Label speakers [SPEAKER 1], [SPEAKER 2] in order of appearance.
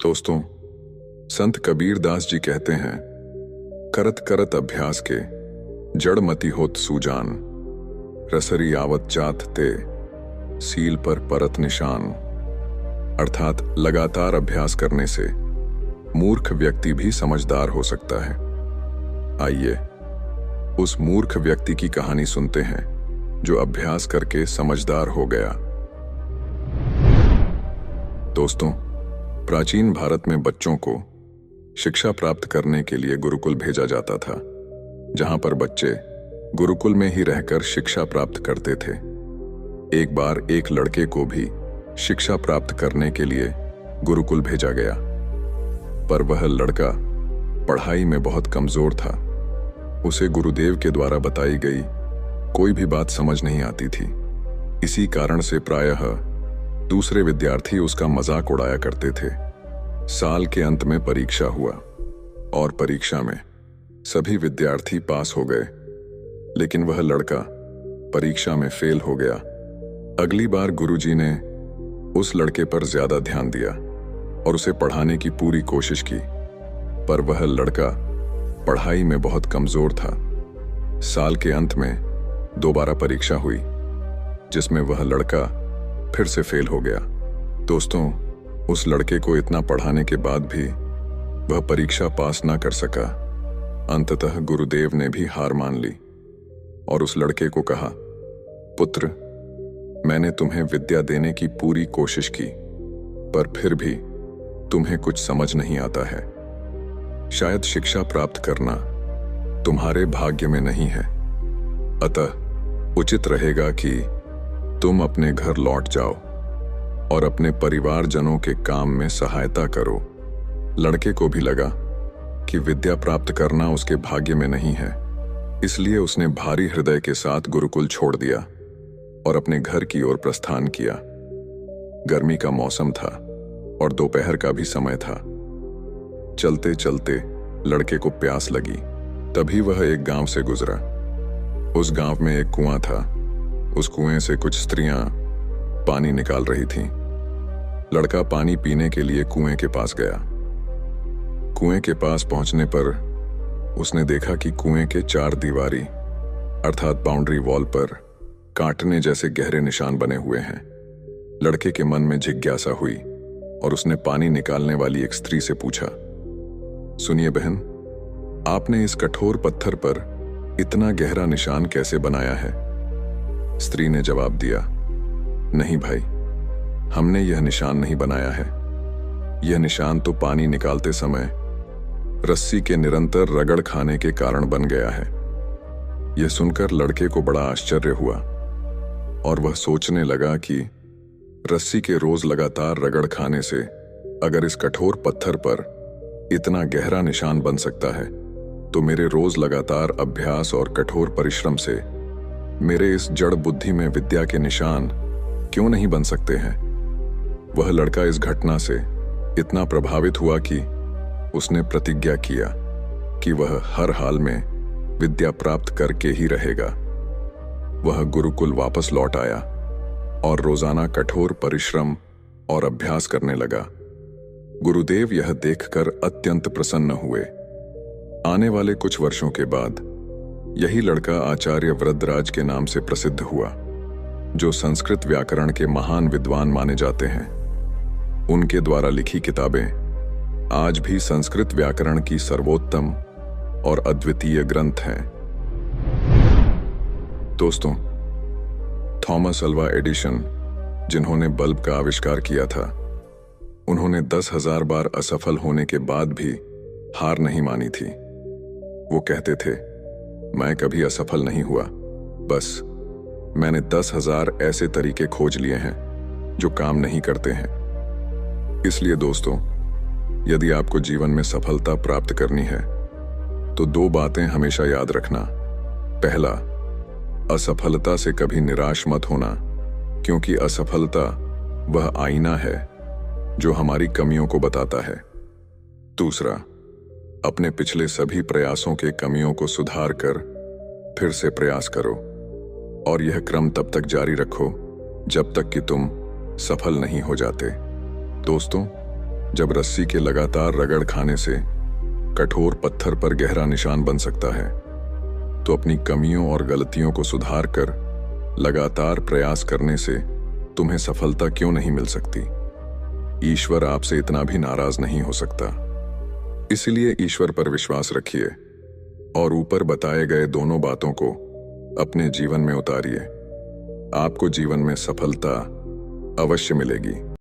[SPEAKER 1] दोस्तों, संत कबीर दास जी कहते हैं, करत करत अभ्यास के जड़ मति होत सूजान, रसरी आवत जात ते सील पर परत निशान। अर्थात लगातार अभ्यास करने से मूर्ख व्यक्ति भी समझदार हो सकता है। आइए उस मूर्ख व्यक्ति की कहानी सुनते हैं जो अभ्यास करके समझदार हो गया। दोस्तों, प्राचीन भारत में बच्चों को शिक्षा प्राप्त करने के लिए गुरुकुल भेजा जाता था, जहां पर बच्चे गुरुकुल में ही रहकर शिक्षा प्राप्त करते थे। एक बार एक लड़के को भी शिक्षा प्राप्त करने के लिए गुरुकुल भेजा गया, पर वह लड़का पढ़ाई में बहुत कमजोर था। उसे गुरुदेव के द्वारा बताई गई कोई भी बात समझ नहीं आती थी। इसी कारण से प्रायः दूसरे विद्यार्थी उसका मजाक उड़ाया करते थे। साल के अंत में परीक्षा हुआ और परीक्षा में सभी विद्यार्थी पास हो गए, लेकिन वह लड़का परीक्षा में फेल हो गया। अगली बार गुरुजी ने उस लड़के पर ज्यादा ध्यान दिया और उसे पढ़ाने की पूरी कोशिश की, पर वह लड़का पढ़ाई में बहुत कमजोर था। साल के अंत में दोबारा परीक्षा हुई, जिसमें वह लड़का फिर से फेल हो गया। दोस्तों, उस लड़के को इतना पढ़ाने के बाद भी वह परीक्षा पास ना कर सका। अंततः गुरुदेव ने भी हार मान ली और उस लड़के को कहा, पुत्र, मैंने तुम्हें विद्या देने की पूरी कोशिश की, पर फिर भी तुम्हें कुछ समझ नहीं आता है। शायद शिक्षा प्राप्त करना तुम्हारे भाग्य में नहीं है। अतः उचित रहेगा कि तुम अपने घर लौट जाओ और अपने परिवारजनों के काम में सहायता करो। लड़के को भी लगा कि विद्या प्राप्त करना उसके भाग्य में नहीं है, इसलिए उसने भारी हृदय के साथ गुरुकुल छोड़ दिया और अपने घर की ओर प्रस्थान किया। गर्मी का मौसम था और दोपहर का भी समय था। चलते चलते लड़के को प्यास लगी। तभी वह एक गांव से गुजरा। उस गांव में एक कुआं था। उस कुएं से कुछ स्त्रियां पानी निकाल रही थीं। लड़का पानी पीने के लिए कुएं के पास गया। कुएं के पास पहुंचने पर उसने देखा कि कुएं के चार दीवारी अर्थात बाउंड्री वॉल पर कांटने जैसे गहरे निशान बने हुए हैं। लड़के के मन में जिज्ञासा हुई और उसने पानी निकालने वाली एक स्त्री से पूछा, सुनिए बहन, आपने इस कठोर पत्थर पर इतना गहरा निशान कैसे बनाया है? स्त्री ने जवाब दिया, नहीं भाई, हमने यह निशान नहीं बनाया है। यह निशान तो पानी निकालते समय रस्सी के निरंतर रगड़ खाने के कारण बन गया है। यह सुनकर लड़के को बड़ा आश्चर्य हुआ और वह सोचने लगा कि रस्सी के रोज लगातार रगड़ खाने से अगर इस कठोर पत्थर पर इतना गहरा निशान बन सकता है, तो मेरे रोज लगातार अभ्यास और कठोर परिश्रम से मेरे इस जड़ बुद्धि में विद्या के निशान क्यों नहीं बन सकते हैं? वह लड़का इस घटना से इतना प्रभावित हुआ कि उसने प्रतिज्ञा किया कि वह हर हाल में विद्या प्राप्त करके ही रहेगा। वह गुरुकुल वापस लौट आया और रोजाना कठोर परिश्रम और अभ्यास करने लगा। गुरुदेव यह देखकर अत्यंत प्रसन्न हुए। आने वाले कुछ वर्षों के बाद यही लड़का आचार्य वृद्धराज के नाम से प्रसिद्ध हुआ, जो संस्कृत व्याकरण के महान विद्वान माने जाते हैं। उनके द्वारा लिखी किताबें आज भी संस्कृत व्याकरण की सर्वोत्तम और अद्वितीय ग्रंथ हैं। दोस्तों, थॉमस अल्वा एडिसन, जिन्होंने बल्ब का आविष्कार किया था, उन्होंने 10,000 बार असफल होने के बाद भी हार नहीं मानी थी। वो कहते थे, मैं कभी असफल नहीं हुआ, बस मैंने 10,000 ऐसे तरीके खोज लिए हैं जो काम नहीं करते हैं। इसलिए दोस्तों, यदि आपको जीवन में सफलता प्राप्त करनी है तो 2 बातें हमेशा याद रखना। पहला, असफलता से कभी निराश मत होना, क्योंकि असफलता वह आईना है जो हमारी कमियों को बताता है। दूसरा, अपने पिछले सभी प्रयासों के कमियों को सुधार कर फिर से प्रयास करो और यह क्रम तब तक जारी रखो जब तक कि तुम सफल नहीं हो जाते। दोस्तों, जब रस्सी के लगातार रगड़ खाने से कठोर पत्थर पर गहरा निशान बन सकता है, तो अपनी कमियों और गलतियों को सुधार कर लगातार प्रयास करने से तुम्हें सफलता क्यों नहीं मिल सकती। ईश्वर आपसे इतना भी नाराज नहीं हो सकता। इसलिए ईश्वर पर विश्वास रखिए और ऊपर बताए गए दोनों बातों को अपने जीवन में उतारिए। आपको जीवन में सफलता अवश्य मिलेगी।